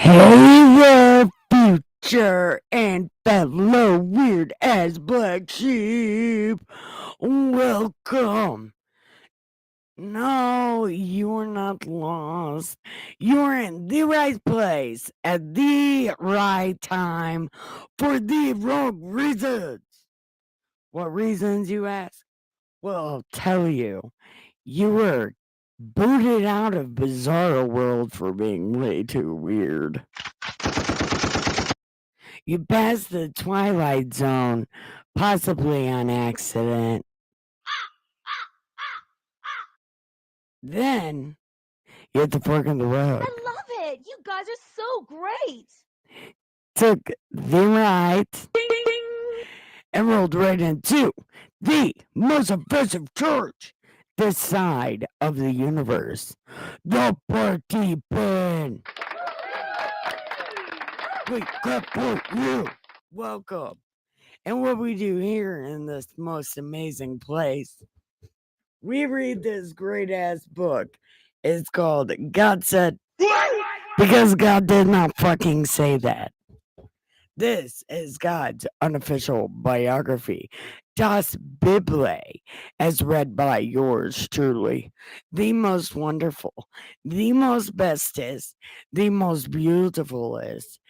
Hey there, future and fellow weird ass black sheep. Welcome. No, you are not lost. You are in the right place at the right time for the wrong reasons. What reasons, you ask? Well, I'll tell you. You were booted out of Bizarro World for being way too weird. You passed the Twilight Zone, possibly on accident. Then you hit the fork in the road. I love it. You guys are so great. Took the right and rolled right into the most offensive church this side of the universe. The party pen. Wait, clap for you. Welcome. And what we do here in this most amazing place, we read this great ass book. It's called God Said, because God did not fucking say that. This is God's unofficial biography, Das Bible, as read by yours truly, the most wonderful, the most bestest, the most beautifulest,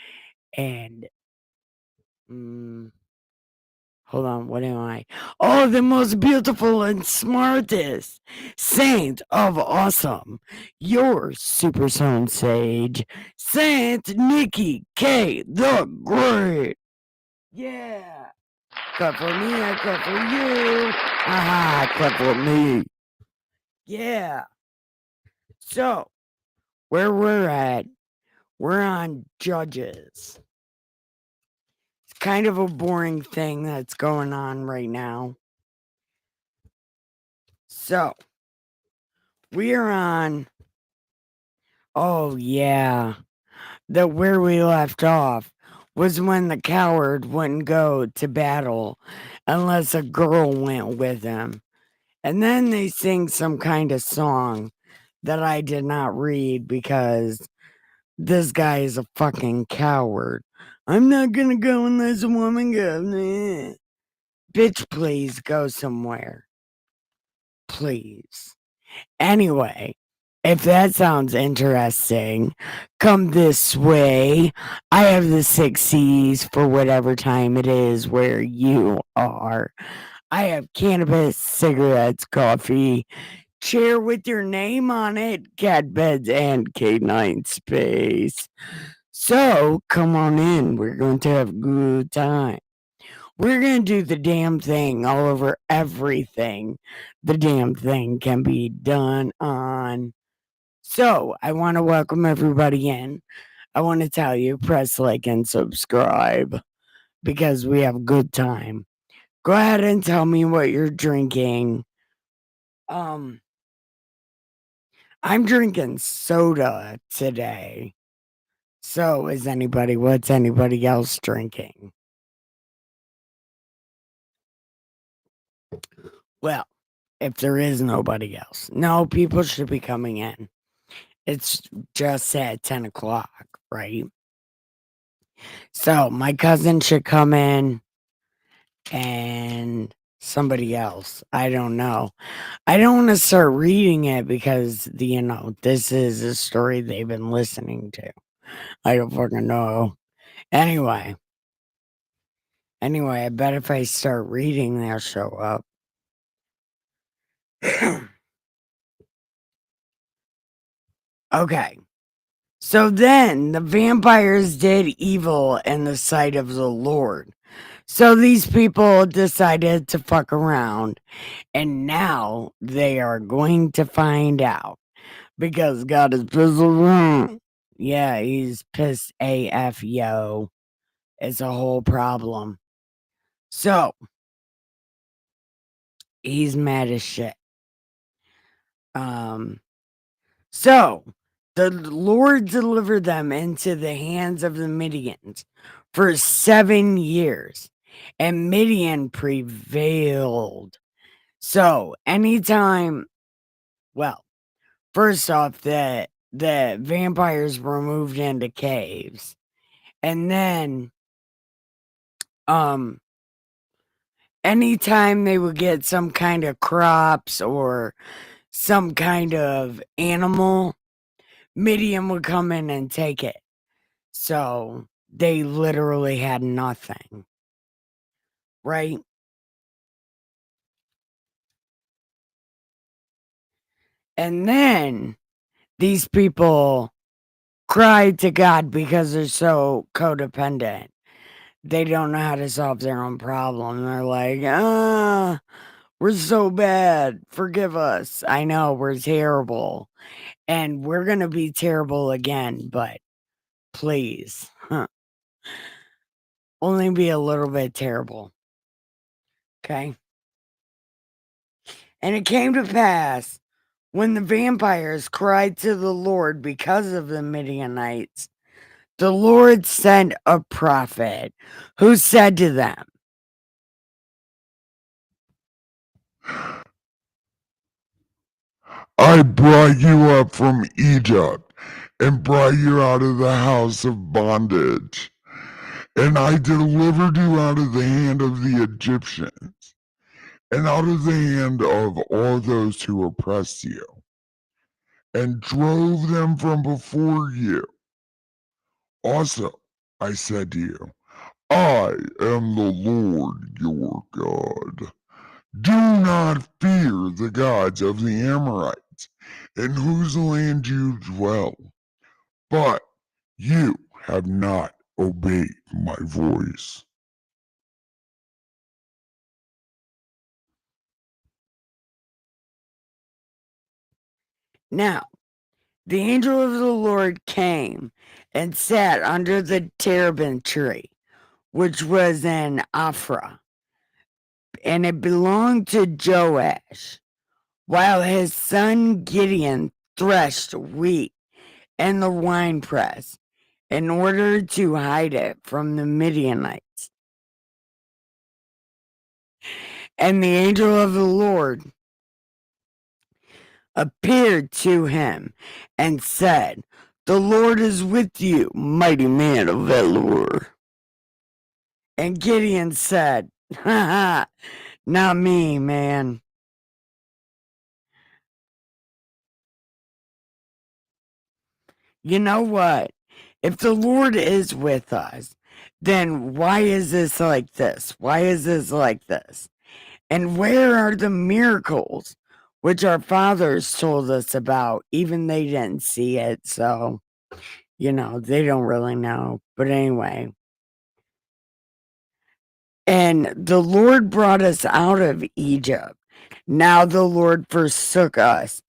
and hold on, what am I? Oh, the most beautiful and smartest saint of awesome. Your super son sage, Saint Nikki K the Great. Yeah. Clap for me, I clap for you. Aha, clap for me. Yeah. So, where we're at, we're on Judges. It's kind of a boring thing that's going on right now. So, we are on. Oh, yeah. Where we left off was when the coward wouldn't go to battle unless a girl went with him. And then they sing some kind of song that I did not read because this guy is a fucking coward. I'm not gonna go unless a woman goes. Bitch, please go somewhere. Please. Anyway, if that sounds interesting, come this way. I have the 6 C's for whatever time it is where you are. I have cannabis, cigarettes, coffee, chair with your name on it, cat beds, and K9 space. So come on in. We're going to have a good time. We're going to do the damn thing all over everything the damn thing can be done on. So I want to welcome everybody in. I want to tell you, press like and subscribe because we have a good time. Go ahead and tell me what you're drinking. I'm drinking soda today. So what's anybody else drinking? Well, if there is nobody else, no, people should be coming in. It's just at 10 o'clock, right? So my cousin should come in and somebody else. I don't know. I don't want to start reading it because, this is a story they've been listening to. I don't fucking know. Anyway, I bet if I start reading, they'll show up. Okay. So then the vampires did evil in the sight of the Lord. So these people decided to fuck around, and now they are going to find out because God is pissed off. Yeah, he's pissed AF, yo. It's a whole problem. So he's mad as shit. So the Lord delivered them into the hands of the Midians for 7 years, and Midian prevailed. So anytime, well, first off, the the vampires were moved into caves. And then um anytime they would get some kind of crops or some kind of animal, Midian would come in and take it. So they literally had nothing, right? And then these people cried to God because they're so codependent. They don't know how to solve their own problem. They're like, we're so bad. Forgive us. I know we're terrible. And we're going to be terrible again, but please, only be a little bit terrible. Okay. And it came to pass when the vampires cried to the Lord because of the Midianites, the Lord sent a prophet who said to them, I brought you up from Egypt and brought you out of the house of bondage. And I delivered you out of the hand of the Egyptians and out of the hand of all those who oppressed you, and drove them from before you. Also, I said to you, I am the Lord your God. Do not fear the gods of the Amorites, in whose land you dwell, but you have not obeyed my voice. Now, the angel of the Lord came and sat under the terebinth tree, which was in Ophrah, and it belonged to Joash, while his son Gideon threshed wheat in the winepress in order to hide it from the Midianites. And the angel of the Lord appeared to him and said, The Lord is with you, mighty man of valor. And Gideon said, Ha ha, not me, man. You know what? If the Lord is with us, then why is this like this? Why is this like this? And where are the miracles which our fathers told us about? Even they didn't see it, so they don't really know. But anyway, and the Lord brought us out of Egypt. Now the Lord forsook us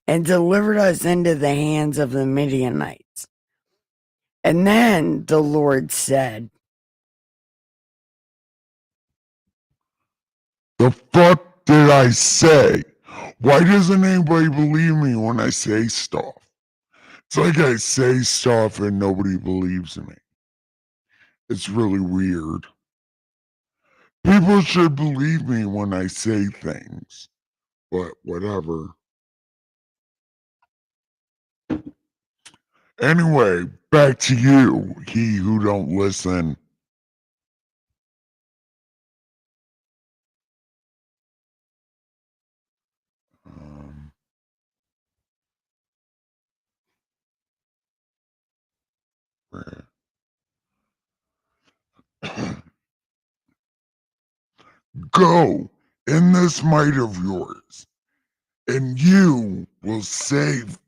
and delivered us into the hands of the Midianites. And then the Lord said, The fuck did I say? Why doesn't anybody believe me when I say stuff? It's like I say stuff and nobody believes me. It's really weird. People should believe me when I say things, but whatever. Anyway, back to you, he who don't listen. Um, Go in this might of yours, and you will save.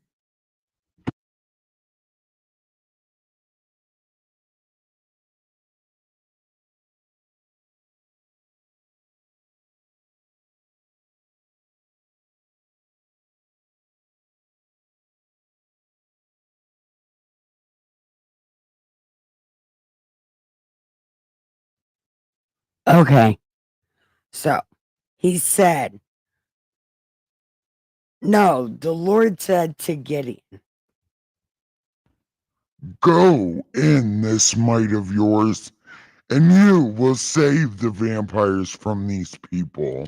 Okay. So he said, No, the Lord said to Gideon, Go in this might of yours, and you will save the vampires from these people.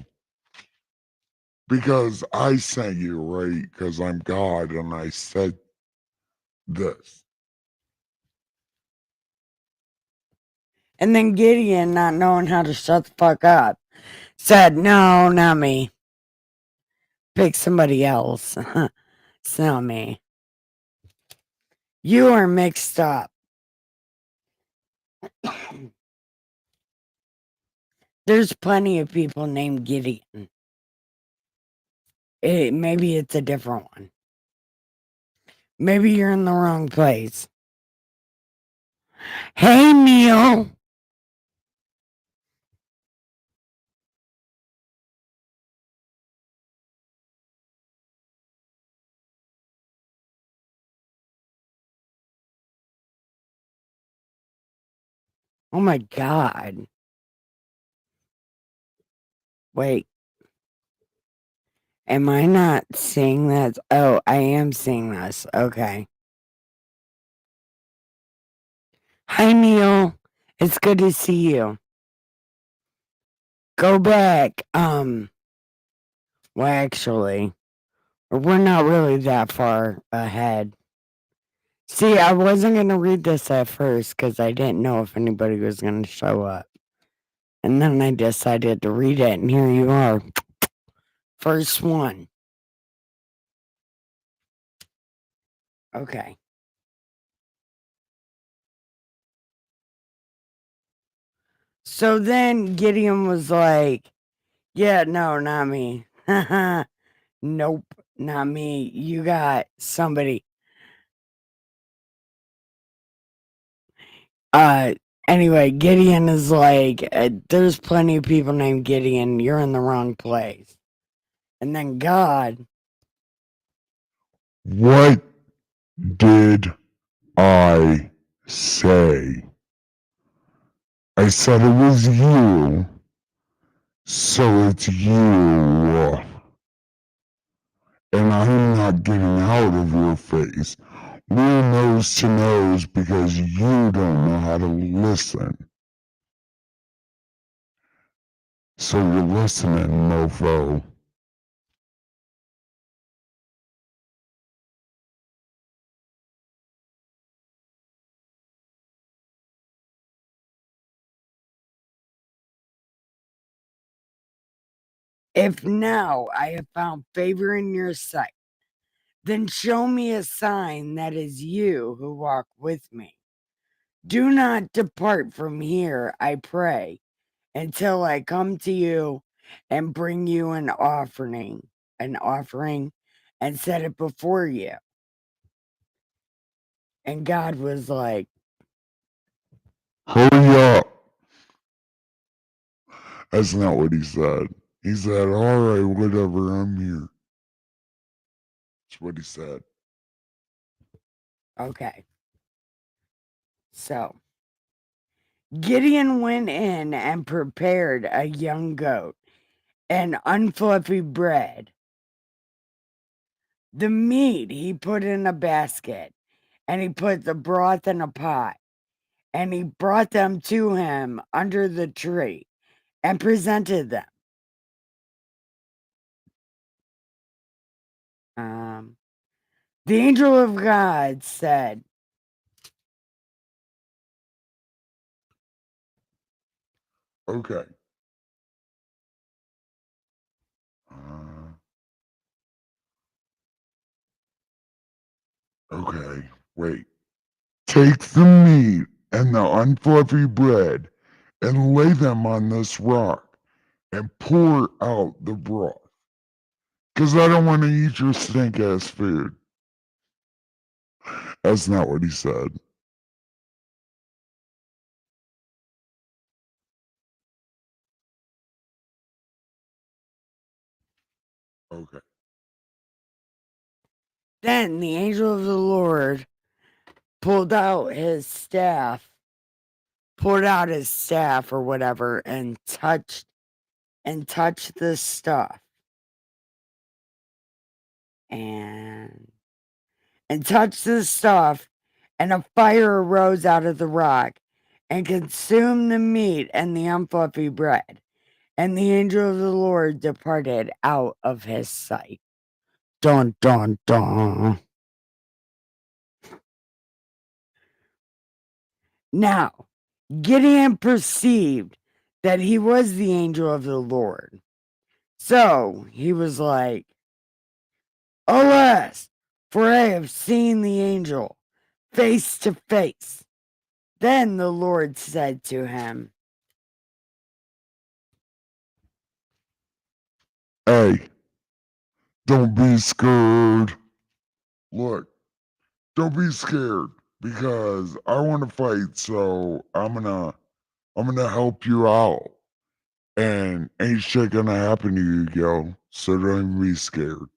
Because I sent you, right? Because I'm God, and I said this. And then Gideon, not knowing how to shut the fuck up, said, "No, not me. Pick somebody else. It's not me. You are mixed up. There's plenty of people named Gideon. Maybe it's a different one. Maybe you're in the wrong place. Hey, Neil." Oh my God. Wait. Am I not seeing that? Oh, I am seeing this. Okay. Hi, Neil. It's good to see you. Go back. Well, actually, we're not really that far ahead. See, I wasn't going to read this at first because I didn't know if anybody was going to show up. And then I decided to read it, and here you are. First one. Okay. So then Gideon was like, "Yeah, no, not me. Nope, not me. You got somebody." Uh, anyway, Gideon is like, "There's plenty of people named Gideon. You're in the wrong place." And then God, What did I say? I said it was you, so it's you. And I'm not getting out of your face. We're nose to nose because you don't know how to listen. So you're listening, mofo. "If now I have found favor in your sight, then show me a sign that is you who walk with me. Do not depart from here, I pray, until I come to you and bring you an offering, and set it before you." And God was like, Hurry up. That's not what he said. He said, all right, whatever, I'm here. That's what he said. "Okay." So Gideon went in and prepared a young goat and unfluffy bread. The meat he put in a basket, and he put the broth in a pot, and he brought them to him under the tree and presented them. The angel of God said, Okay. Uh, okay, wait. Take the meat and the unfluffy bread and lay them on this rock and pour out the broth. Because I don't want to eat your stink ass food. That's not what he said. Okay. Then the angel of the Lord pulled out his staff, or whatever, and touched the stuff, and touched the stuff, and a fire arose out of the rock and consumed the meat and the unfluffy bread. And the angel of the Lord departed out of his sight. Dun dun dun. Now, Gideon perceived that he was the angel of the Lord. So he was like, Alas, for I have seen the angel face to face. Then the Lord said to him, Hey, don't be scared. Look, don't be scared because I want to fight, so I'm gonna help you out. And ain't shit gonna happen to you, yo. So don't be scared.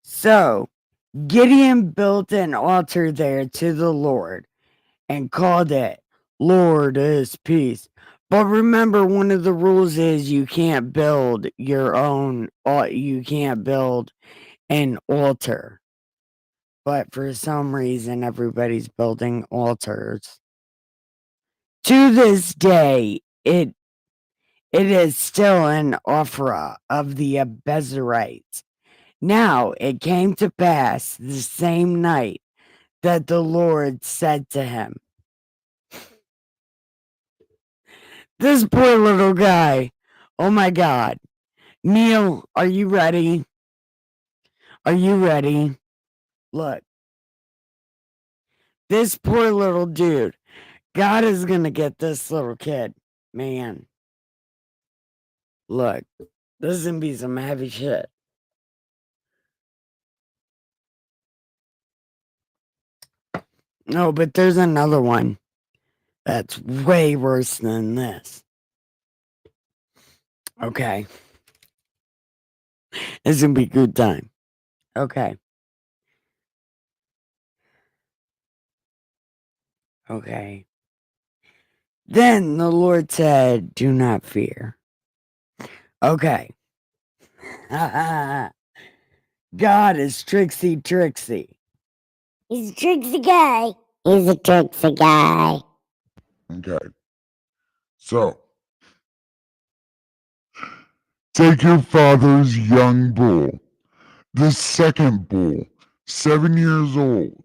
So Gideon built an altar there to the Lord and called it Lord is Peace. But remember, one of the rules is you can't build your own, you can't build an altar. But for some reason, everybody's building altars. To this day, it is still an offering of the Abiezrites. Now it came to pass the same night that the Lord said to him, This poor little guy, oh my God. Neil, are you ready? Are you ready? Look, this poor little dude, God is going to get this little kid. Man, look, this is going to be some heavy shit. No, but there's another one that's way worse than this. Okay. It's going to be a good time. Okay. Okay. Then the Lord said, Do not fear. Okay. God is Trixie. He's a tricksy guy. He's a tricksy guy. Okay. So take your father's young bull, the second bull, 7 years old,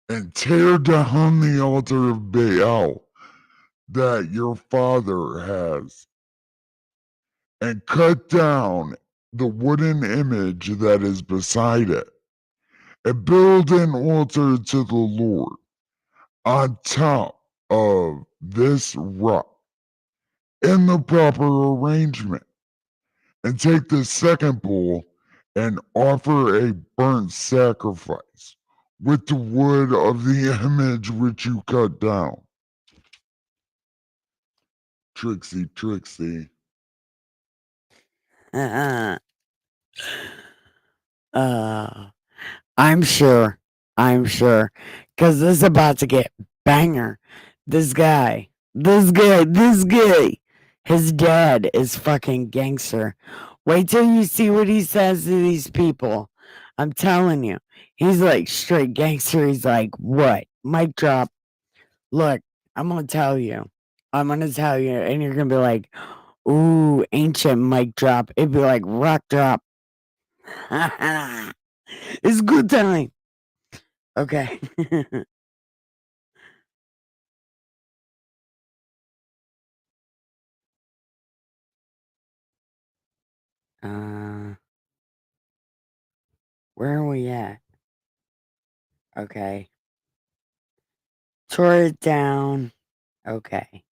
and tear down the altar of Baal that your father has, and cut down the wooden image that is beside it, and build an altar to the Lord on top of this rock in the proper arrangement, and take the second bull and offer a burnt sacrifice with the wood of the image which you cut down. Trixie. uh, I'm sure. I'm sure. Because this is about to get banger. This guy. His dad is fucking gangster. Wait till you see what he says to these people. I'm telling you. He's like straight gangster. He's like, what? Mic drop. Look, I'm going to tell you. I'm going to tell you. And you're going to be like, ooh, ancient mic drop. It'd be like rock drop. It's good time. Okay. uh, where are we at? Okay. Tore it down. Okay.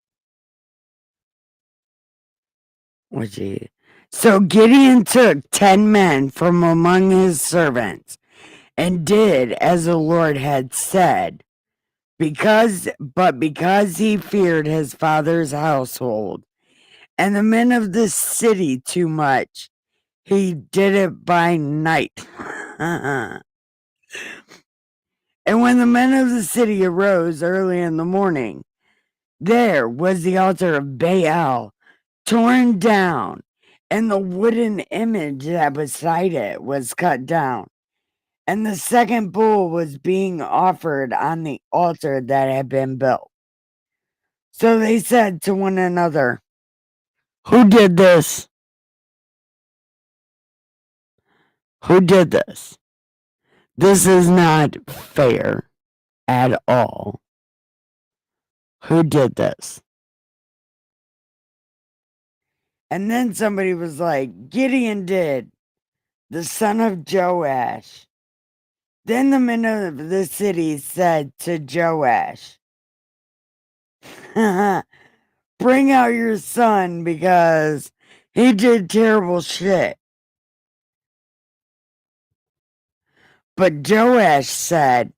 What's he? So Gideon took 10 men from among his servants and did as the Lord had said, because he feared his father's household and the men of the city too much, he did it by night. And when the men of the city arose early in the morning, there was the altar of Baal torn down, and the wooden image that beside it was cut down. And the second bull was being offered on the altar that had been built. So they said to one another, Who did this? Who did this? This is not fair at all. Who did this? And then somebody was like, Gideon did, the son of Joash. Then the men of the city said to Joash, bring out your son because he did terrible shit. But Joash said,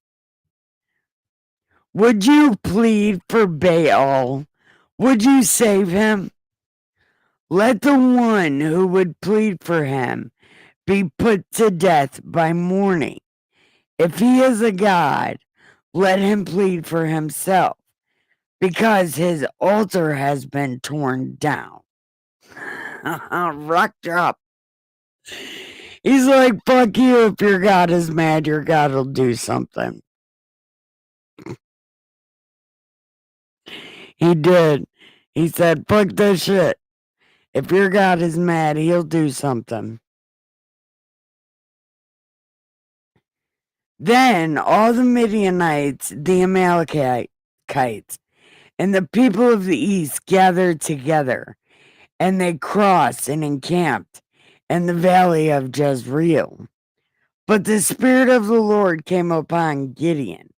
would you plead for Baal? Would you save him? Let the one who would plead for him be put to death by morning. If he is a god, let him plead for himself, because his altar has been torn down. Rock drop. He's like, fuck you. If your God is mad, your God will do something. He did. He said, fuck this shit. If your God is mad, he'll do something. Then all the Midianites, the Amalekites, and the people of the east gathered together, and they crossed and encamped in the valley of Jezreel. But the Spirit of the Lord came upon Gideon.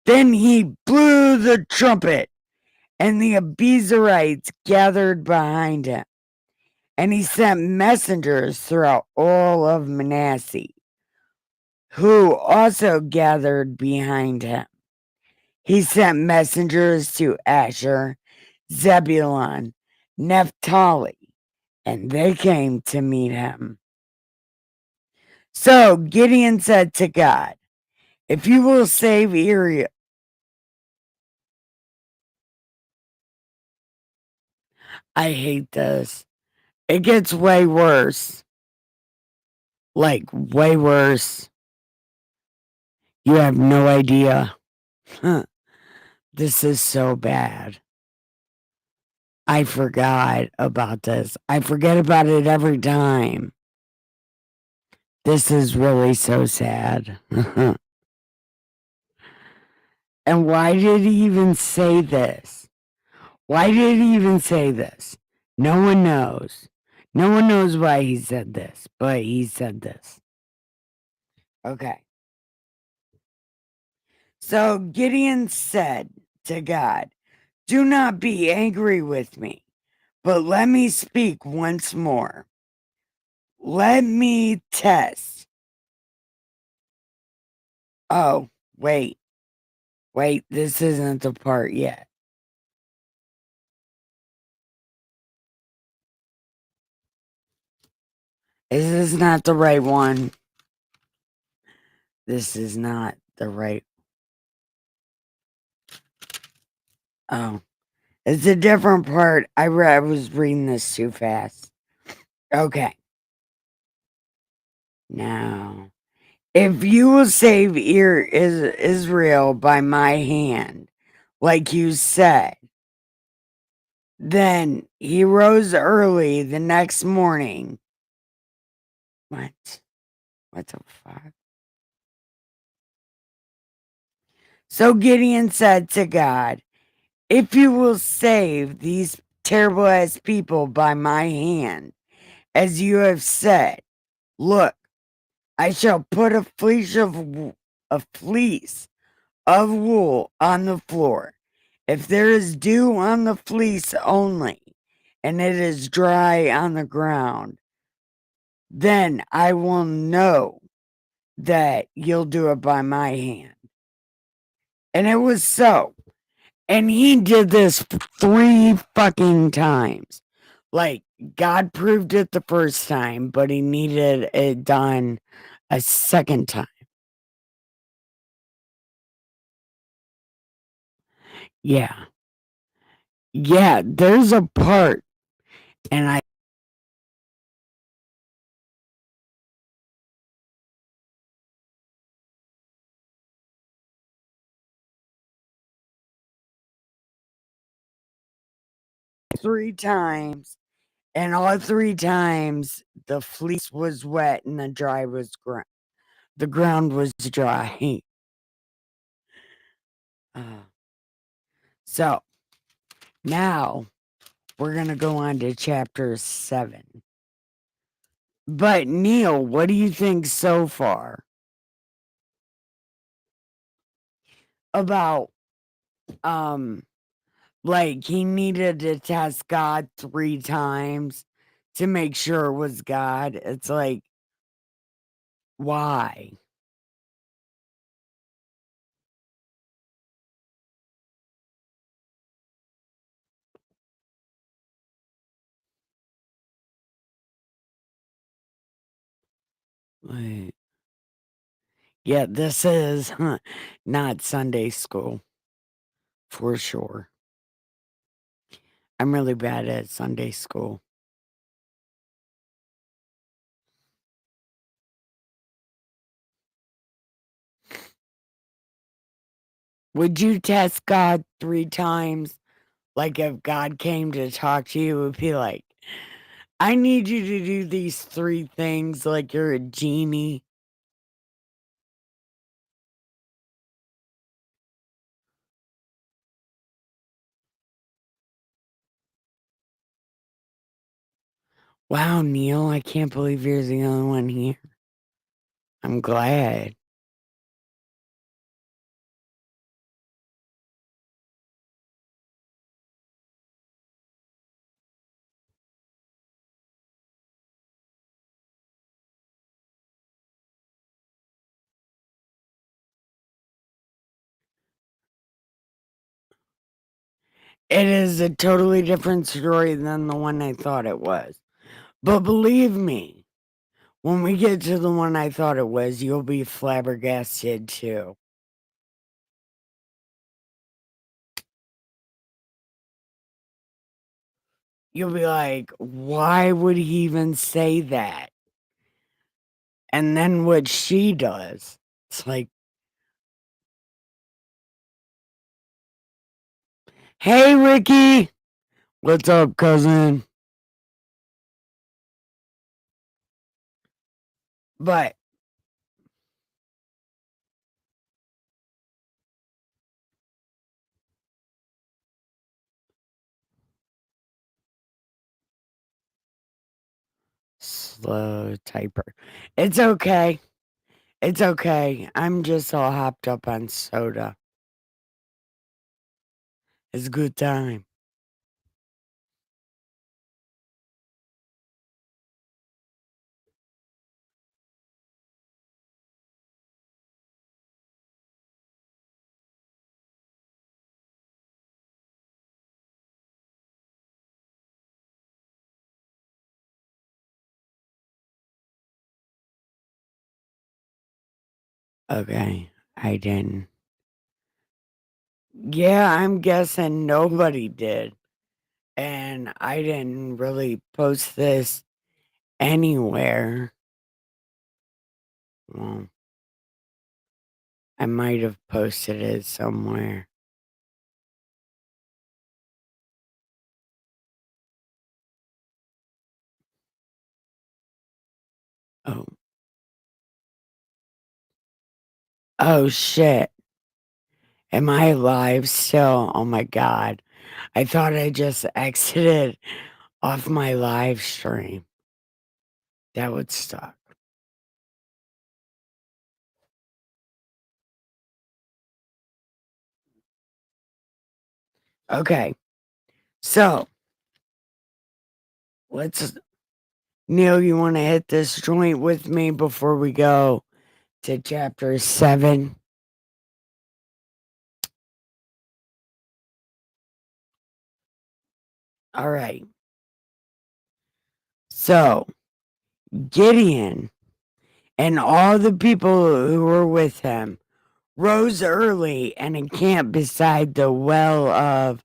Then he blew the trumpet, and the Abiezrites gathered behind him. And he sent messengers throughout all of Manasseh, who also gathered behind him. He sent messengers to Asher, Zebulun, Naphtali, and they came to meet him. So Gideon said to God, if you will save Israel, I hate this. It gets way worse. Like, way worse. You have no idea. This is so bad. I forgot about this. I forget about it every time. This is really so sad. And why did he even say this? Why did he even say this? No one knows. No one knows why he said this, but he said this. Okay. So Gideon said to God, do not be angry with me, but let me speak once more. Let me test. Oh, wait. Wait, this isn't the part yet. This is not the right one. This is not the right. Oh, it's a different part. I was reading this too fast. Okay. Now, if you will save Israel by my hand, like you said, then he rose early the next morning. What? What the fuck? So Gideon said to God, if you will save these terrible ass people by my hand, as you have said, look, I shall put a fleece of wool on the floor. If there is dew on the fleece only, and it is dry on the ground, then I will know that you'll do it by my hand. And it was so. And he did this 3 fucking times. Like, God proved it the first time, but he needed it done a second time. Yeah. Yeah, there's a part, and I 3 times, and all 3 times the fleece was wet and the dry was The ground was dry. So now we're going to go on to chapter 7. But Neil, what do you think so far about like he needed to test God 3 times to make sure it was God? It's like, why? Like, yeah, this is not Sunday school for sure. I'm really bad at Sunday school. Would you test God 3 times? Like if God came to talk to you, it would be like, I need you to do these 3 things like you're a genie. Wow, Neil, I can't believe you're the only one here. I'm glad. It is a totally different story than the one I thought it was. But believe me, when we get to the one I thought it was, you'll be flabbergasted too. You'll be like, why would he even say that? And then what she does, it's like, hey, Ricky, what's up, cousin? But slow typer. It's okay. It's okay. I'm just all hopped up on soda. It's a good time. Okay, I didn't. Yeah, I'm guessing nobody did. And I didn't really post this anywhere. Well, I might have posted it somewhere. Oh. Oh shit. Am I live still? Oh my god. I thought I just exited off my live stream. That would suck. Okay. So let's Neil, you want to hit this joint with me before we go to chapter 7? All right. So, Gideon and all the people who were with him rose early and encamped beside the well of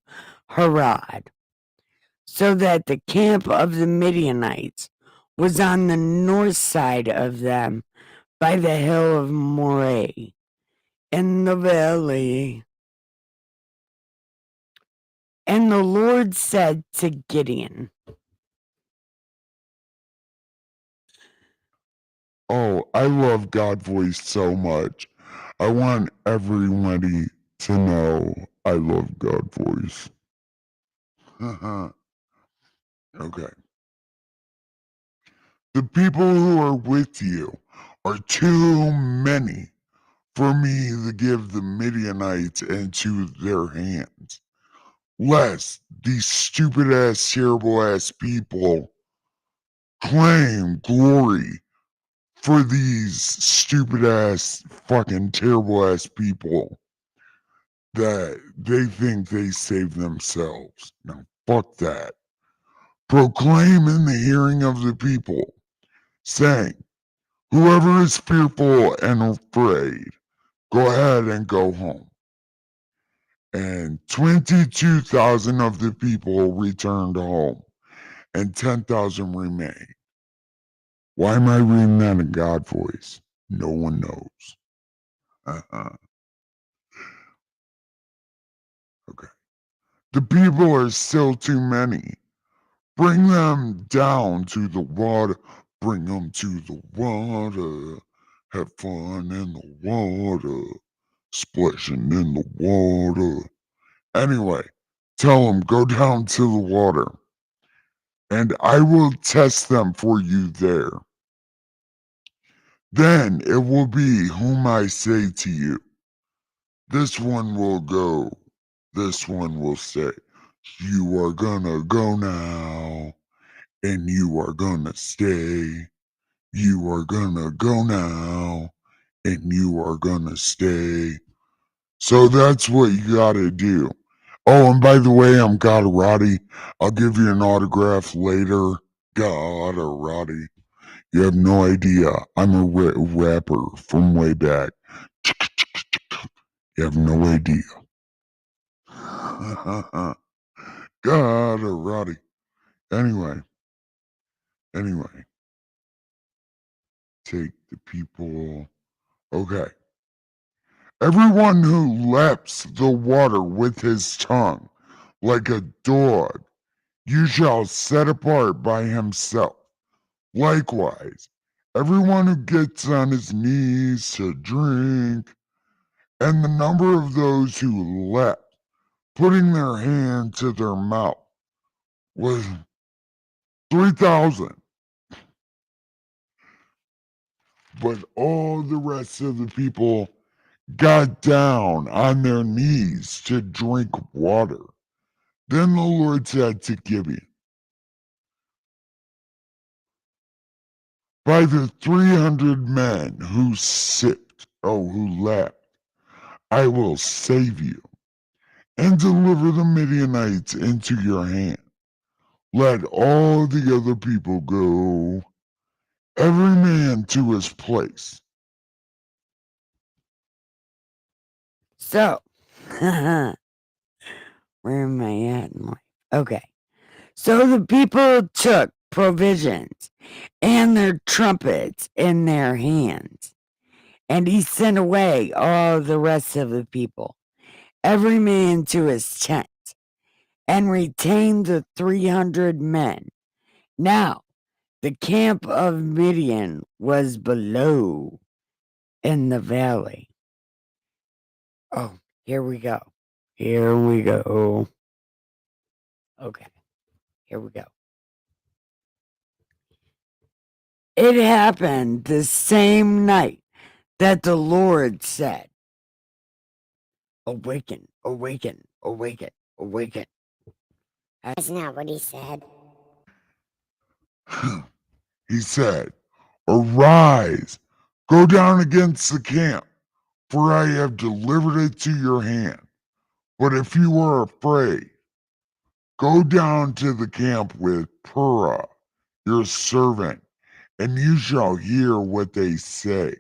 Harod, so that the camp of the Midianites was on the north side of them by the hill of Moreh in the valley. And the Lord said to Gideon, Oh, I love God voice so much. I want everybody to know I love God voice. Okay. The people who are with you are too many for me to give the Midianites into their hands, lest these stupid ass, terrible ass people claim glory for these stupid ass, fucking terrible ass people that they think they saved themselves. Now, fuck that. Proclaim in the hearing of the people, saying, whoever is fearful and afraid, go ahead and go home. And 22,000 of the people returned home, and 10,000 remained. Why am I reading that in God voice? No one knows. Okay. The people are still too many. Bring them down to the water. Bring them to the water. Have fun in the water. Splashing in the water. Anyway, tell them go down to the water. And I will test them for you there. Then it will be whom I say to you. This one will go. This one will say, you are gonna go now. And you are gonna stay. You are gonna go now. And you are gonna stay. So that's what you gotta do. Oh, and by the way, I'm Godarati. I'll give you an autograph later. Godarati. You have no idea. I'm a rapper from way back. You have no idea. Godarati. Anyway, take the people. Okay. Everyone who laps the water with his tongue like a dog, you shall set apart by himself. Likewise, everyone who gets on his knees to drink, and the number of those who leapt, putting their hand to their mouth, was 3,000. But all the rest of the people got down on their knees to drink water. Then the Lord said to Gibeon, by the 300 men who who leapt, I will save you and deliver the Midianites into your hand. Let all the other people go, every man to his place. So, where am I at in life? Okay. So the people took provisions and their trumpets in their hands, and he sent away all the rest of the people, every man to his tent, and retained the 300 men. Now, the camp of Midian was below in the valley. Oh, here we go. Here we go. Okay, here we go. It happened the same night that the Lord said, awaken, awaken, awaken, awaken. That's not what he said. He said, arise, go down against the camp, for I have delivered it to your hand. But if you are afraid, go down to the camp with Purah, your servant, and you shall hear what they say.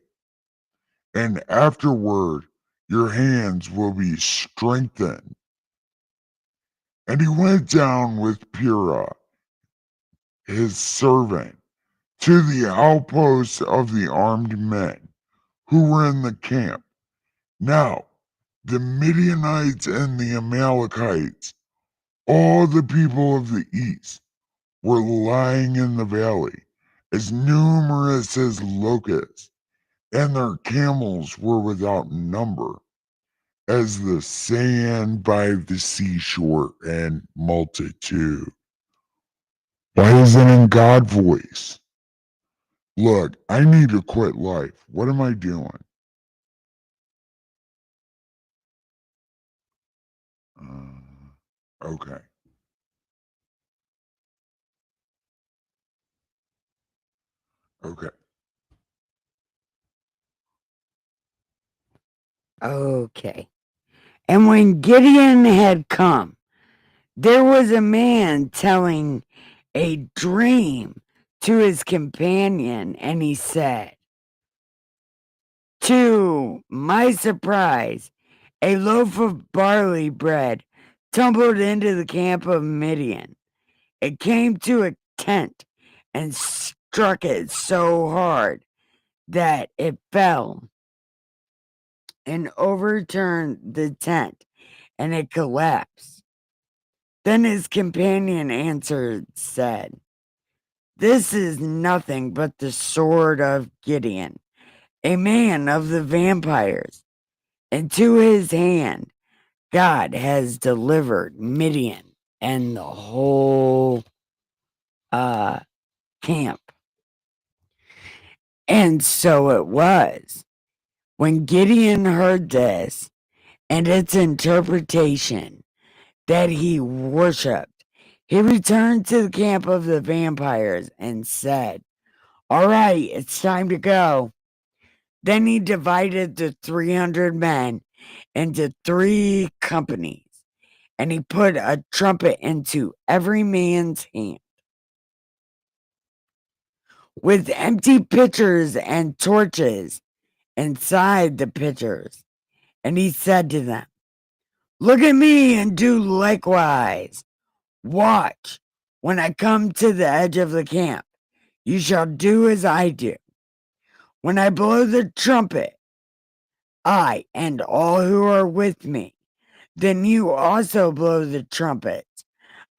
And afterward, your hands will be strengthened. And he went down with Purah, his servant, to the outposts of the armed men who were in the camp. Now, the Midianites and the Amalekites, all the people of the east, were lying in the valley, as numerous as locusts, and their camels were without number, as the sand by the seashore in multitude. Why isn't God voice? Look, I need to quit life. What am I doing? Okay. Okay. Okay. And when Gideon had come, there was a man telling a dream to his companion, and he said, to my surprise, a loaf of barley bread tumbled into the camp of Midian. It came to a tent and struck it so hard that it fell and overturned the tent, and it collapsed. Then his companion answered, said, "This is nothing but the sword of Gideon, a man of the vampires. Into his hand God has delivered Midian and the whole camp." And so it was. When Gideon heard this and its interpretation that he worshipped, he returned to the camp of the vampires and said, "All right, it's time to go." Then he divided the 300 men into 3 companies, and he put a trumpet into every man's hand, with empty pitchers and torches inside the pitchers. And he said to them, "Look at me and do likewise. Watch, when I come to the edge of the camp, you shall do as I do. When I blow the trumpet, I and all who are with me, then you also blow the trumpets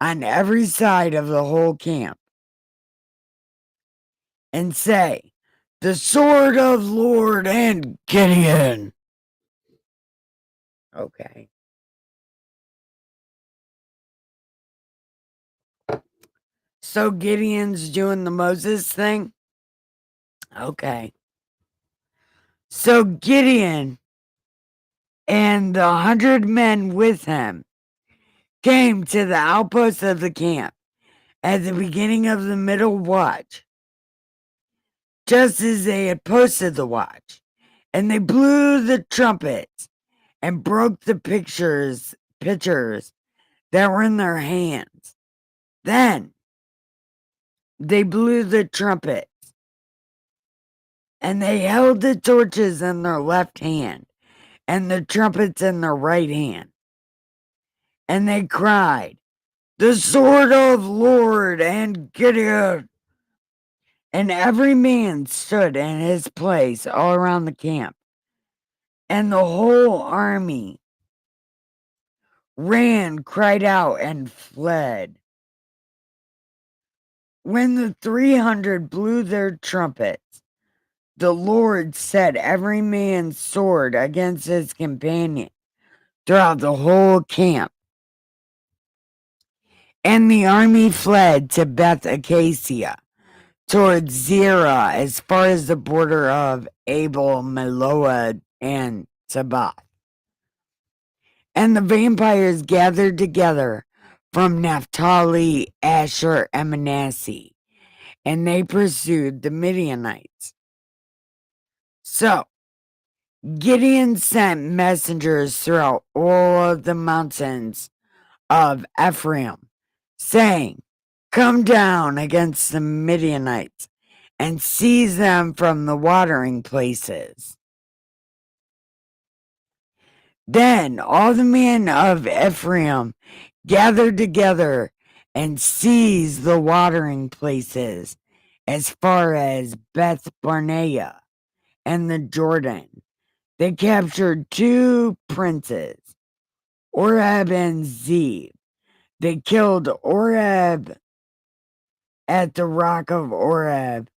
on every side of the whole camp, and say, 'The sword of Lord and Gideon.'" Okay. So Gideon's doing the Moses thing? Okay. So Gideon and the 100 men with him came to the outpost of the camp at the beginning of the middle watch, just as they had posted the watch, and they blew the trumpets and broke the pitchers that were in their hands. Then they blew the trumpets, and they held the torches in their left hand and the trumpets in their right hand. And they cried, "The sword of Lord and Gideon." And every man stood in his place all around the camp, and the whole army ran, cried out, and fled. When the 300 blew their trumpets, the Lord set every man's sword against his companion throughout the whole camp. And the army fled to Beth Acacia, towards Zerah, as far as the border of Abel Meloah and Tabbath. And the vampires gathered together from Naphtali, Asher, and Manasseh, and they pursued the Midianites. So Gideon sent messengers throughout all of the mountains of Ephraim, saying, "Come down against the Midianites and seize them from the watering places." Then all the men of Ephraim gathered together and seized the watering places as far as Beth Barnea and the Jordan. They captured 2 princes, Oreb and Zeb. They killed Oreb at the rock of Oreb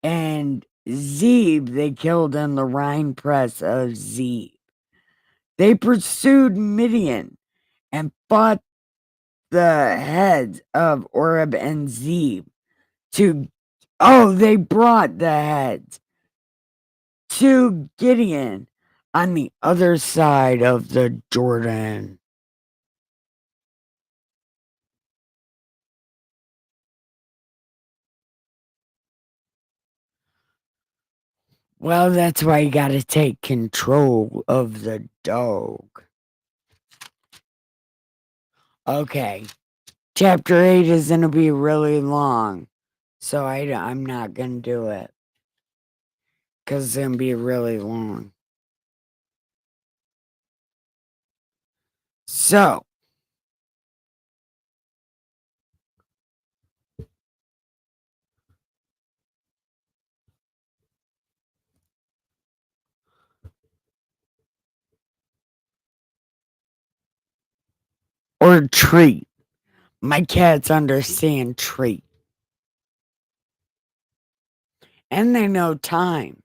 and Zeb they killed in the Rhine press of Zeb. They pursued Midian and fought the heads of Oreb and Zeb they brought the heads to Gideon on the other side of the Jordan. Well, that's why you gotta take control of the dog. Okay. Chapter 8 is gonna be really long. So I'm not gonna do it. Because it's gonna be really long. So. Or treat. My cats understand treat. And they know time.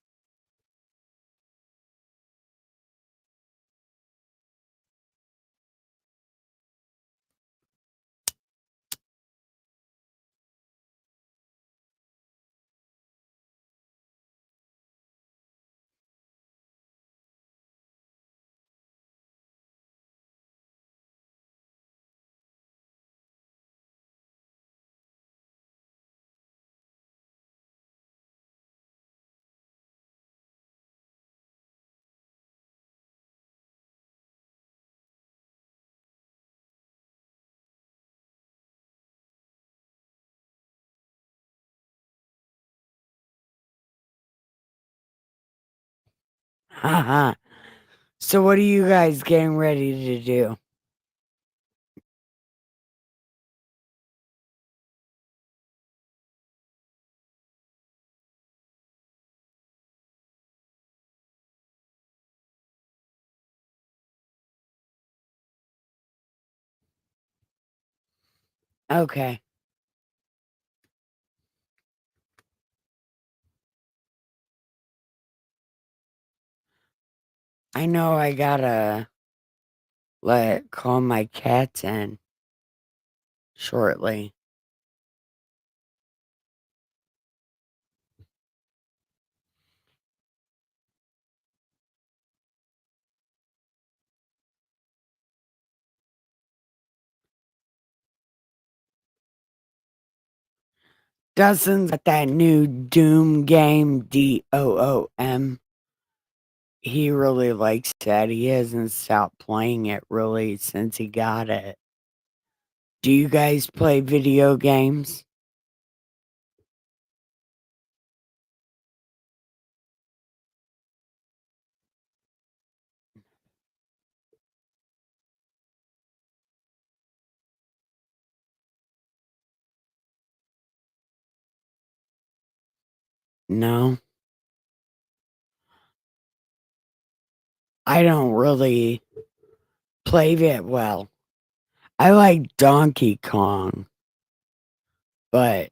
Haha. So what are you guys getting ready to do? Okay. I know I gotta call my cats in shortly. Dustin's got that new Doom game, DOOM. He really likes that. He hasn't stopped playing it really since he got it. Do you guys play video games? No. I don't really play it well. I like Donkey Kong, but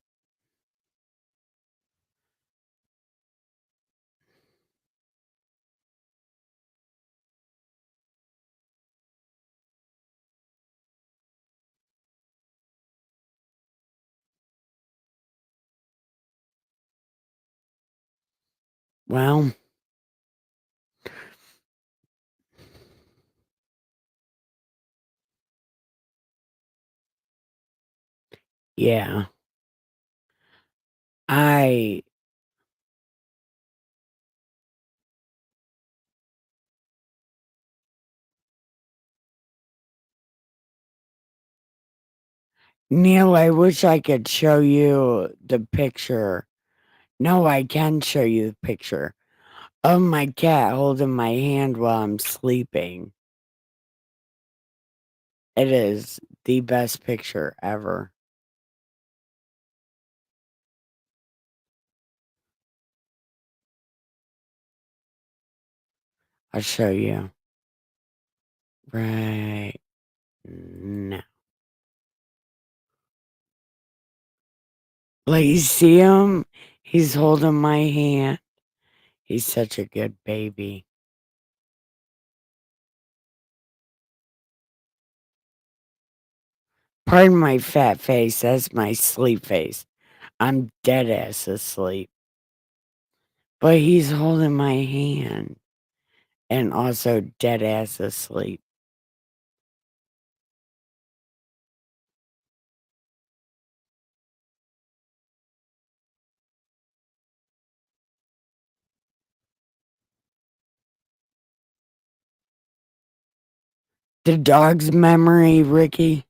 well, yeah. I Neil, I wish I could show you the picture. No, I can show you the picture of my cat holding my hand while I'm sleeping. It is the best picture ever. I'll show you right now. Like, you see him? He's holding my hand. He's such a good baby. Pardon my fat face. That's my sleep face. I'm dead ass asleep. But he's holding my hand and also dead ass asleep. The dog's memory, Ricky.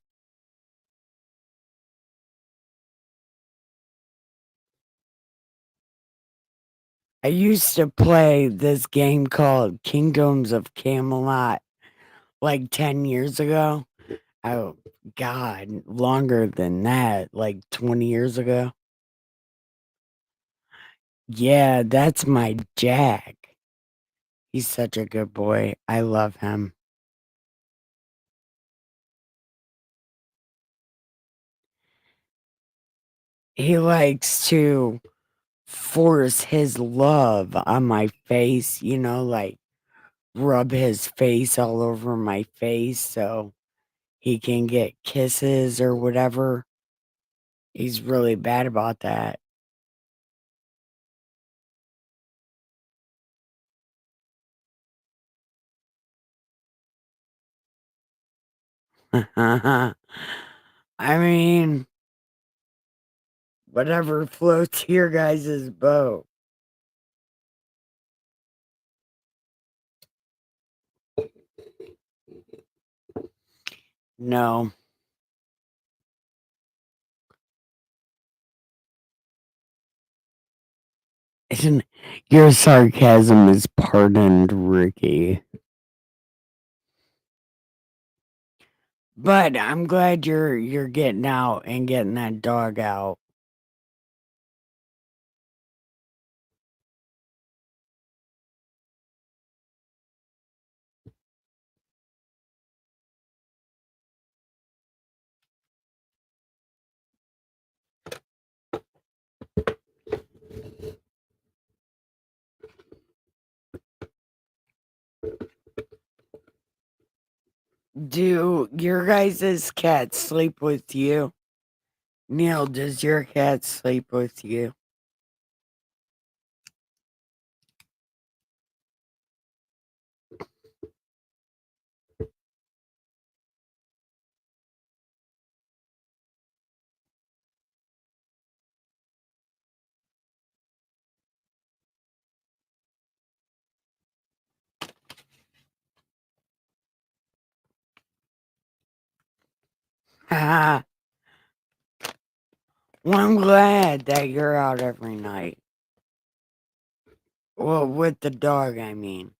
I used to play this game called Kingdoms of Camelot like 10 years ago. Oh, God, longer than that, like 20 years ago. Yeah, that's my Jack. He's such a good boy. I love him. He likes to force his love on my face, like rub his face all over my face so he can get kisses or whatever. He's really bad about that. I mean, whatever floats your guys' boat. No. Isn't your sarcasm is pardoned, Ricky. But I'm glad you're getting out and getting that dog out. Do your guys' cats sleep with you? Neil, does your cat sleep with you? Ah, well, I'm glad that you're out every night. Well, with the dog, I mean.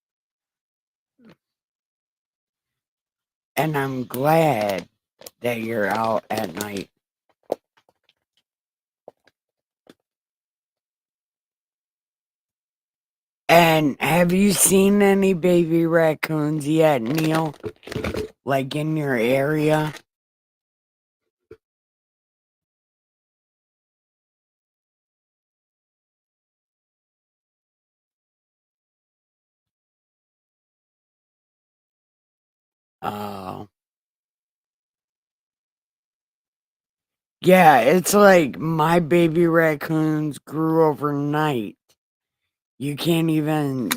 And I'm glad that you're out at night. And have you seen any baby raccoons yet, Neil? Like in your area? Oh. Yeah, it's like my baby raccoons grew overnight. You can't even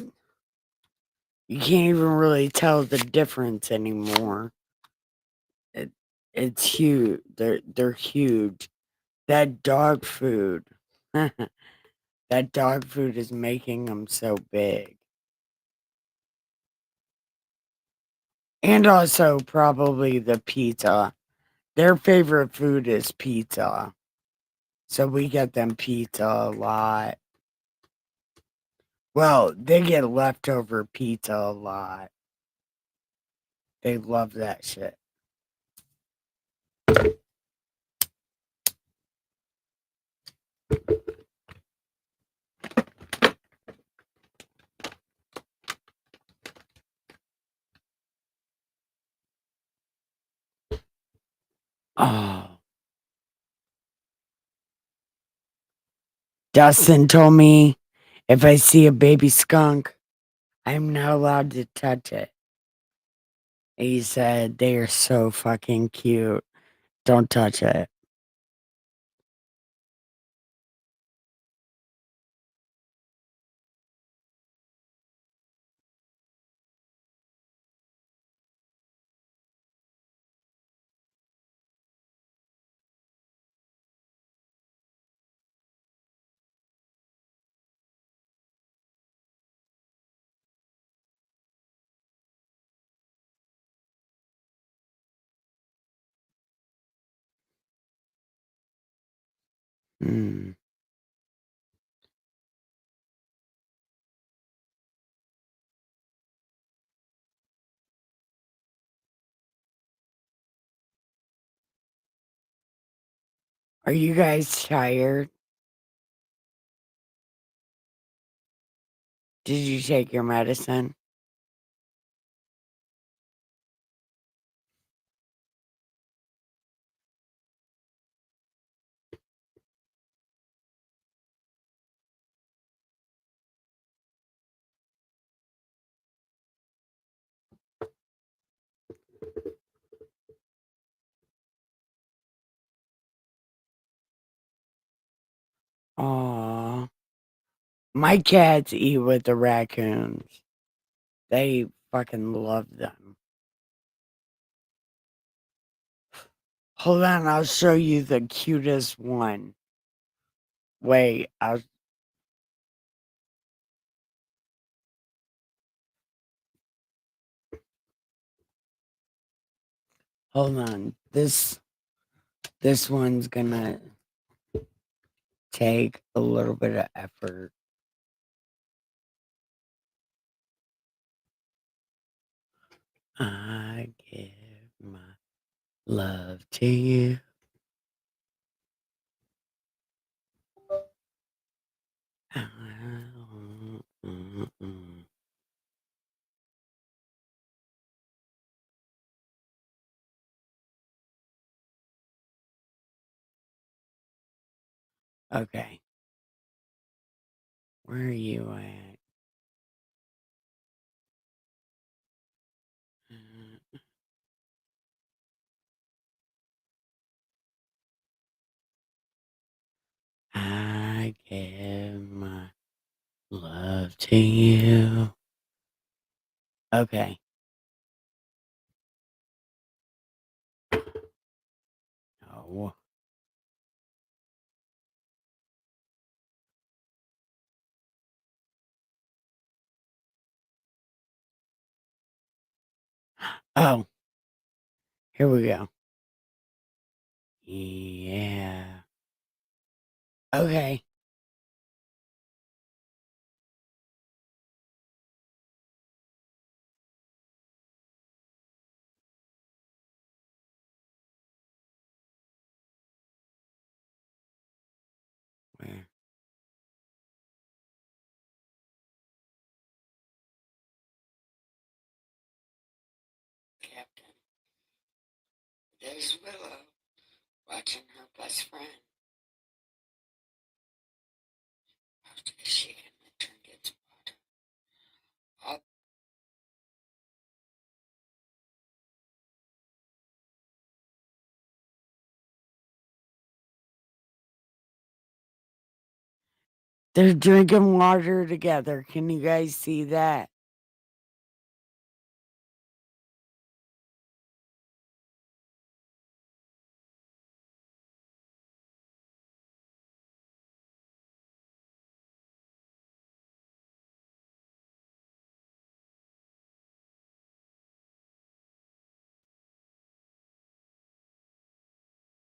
you can't even really tell the difference anymore. It, it's huge. They're huge. That dog food. That dog food is making them so big. And also probably the pizza. Their favorite food is pizza. So we get them pizza a lot. Well, they get leftover pizza a lot. They love that shit. Oh, Dustin told me if I see a baby skunk, I'm not allowed to touch it. He said they are so fucking cute. Don't touch it. Mm. Are you guys tired? Did you take your medicine? Aw. My cats eat with the raccoons. They fucking love them. Hold on, I'll show you the cutest one. Wait, hold on. This one's gonna take a little bit of effort. I give my love to you. Okay. Where are you at? I give my love to you. Okay. Oh. Oh, here we go. Yeah. Okay. Where? Captain. There's Willow watching her best friend. After she and the turn gets water. Oh, they're drinking water together. Can you guys see that?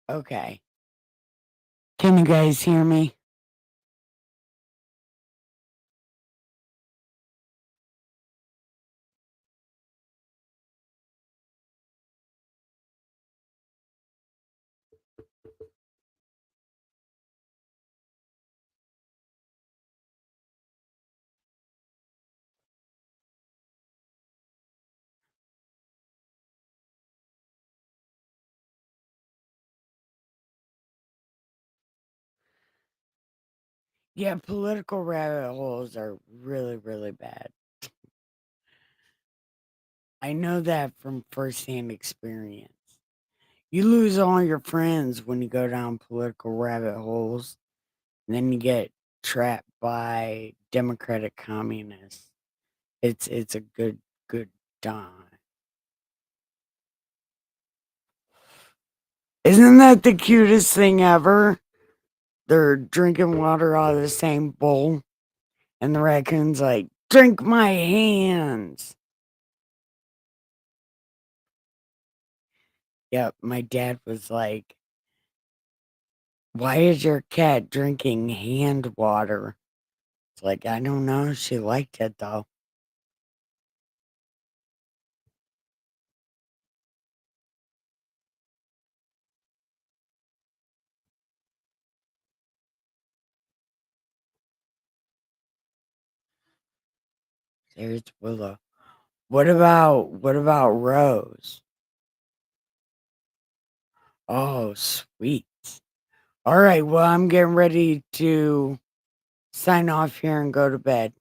Okay. Can you guys hear me? Yeah, political rabbit holes are really, really bad. I know that from firsthand experience. You lose all your friends when you go down political rabbit holes, and then you get trapped by democratic communists. It's a good time. Isn't that the cutest thing ever? They're drinking water out of the same bowl, and the raccoon's like, "Drink my hands." Yep, my dad was like, "Why is your cat drinking hand water?" It's like, I don't know. She liked it though. There's Willow. What about Rose? Oh, sweet. All right, well, I'm getting ready to sign off here and go to bed.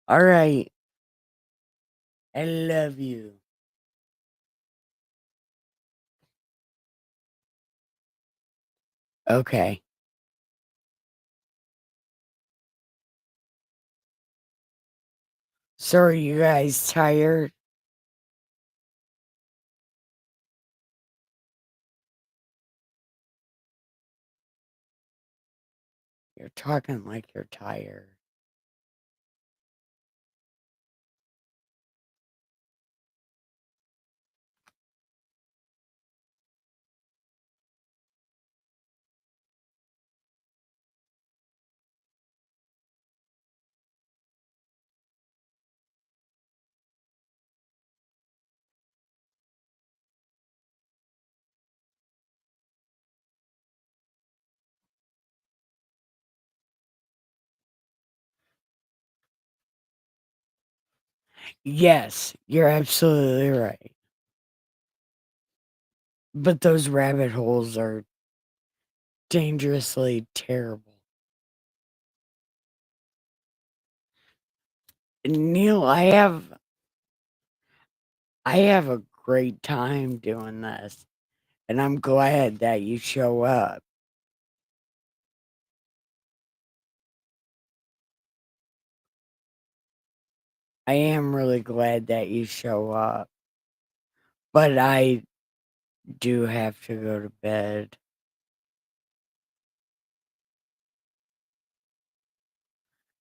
All right. I love you. Okay. So are you guys tired? You're talking like you're tired. Yes, you're absolutely right. But those rabbit holes are dangerously terrible. Neil, I have a great time doing this, and I'm glad that you show up. I am really glad that you show up. But I do have to go to bed.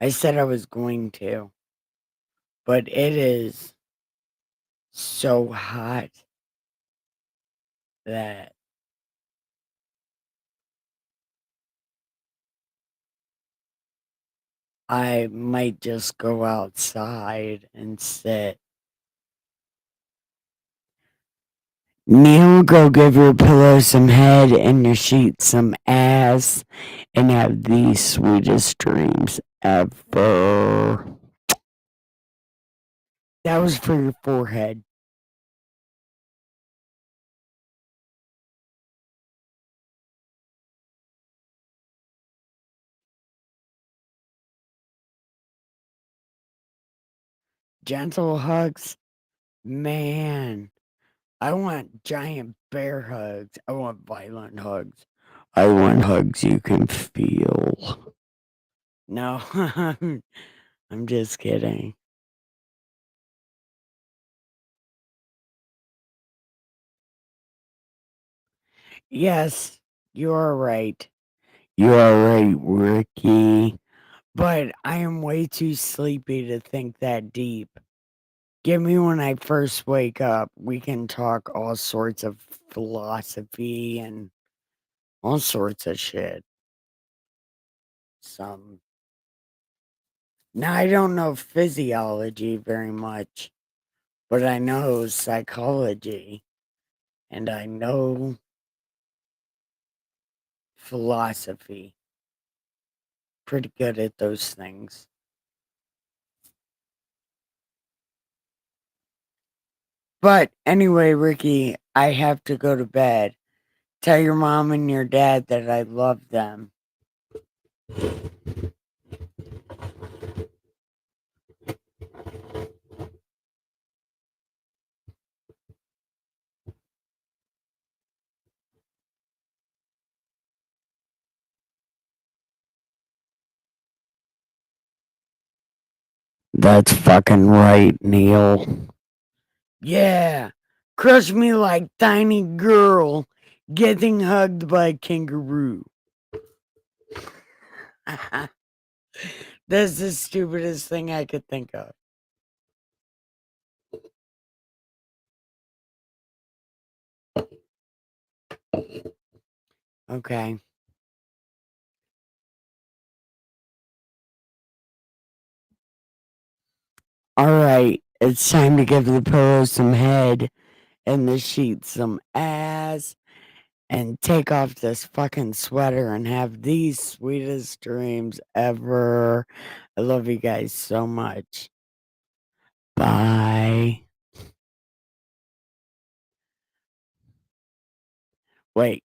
I said I was going to, but it is so hot that I might just go outside and sit. Neil, go give your pillow some head and your sheet some ass and have the sweetest dreams ever. That was for your forehead. Gentle hugs. Man, I want giant bear hugs. I want violent hugs. I want hugs you can feel. No, I'm just kidding. Yes, you are right. You are right, Ricky. But I am way too sleepy to think that deep. Give me when I first wake up. We can talk all sorts of philosophy and all sorts of shit. Some. Now, I don't know physiology very much, but I know psychology and I know philosophy. Pretty good at those things. But anyway, Ricky, I have to go to bed. Tell your mom and your dad that I love them. That's fucking right, Neil. Yeah. Crush me like tiny girl getting hugged by kangaroo. That's the stupidest thing I could think of. Okay. All right. It's time to give the pillow some head and the sheet some ass and take off this fucking sweater and have the sweetest dreams ever. I love you guys so much. Bye. Wait.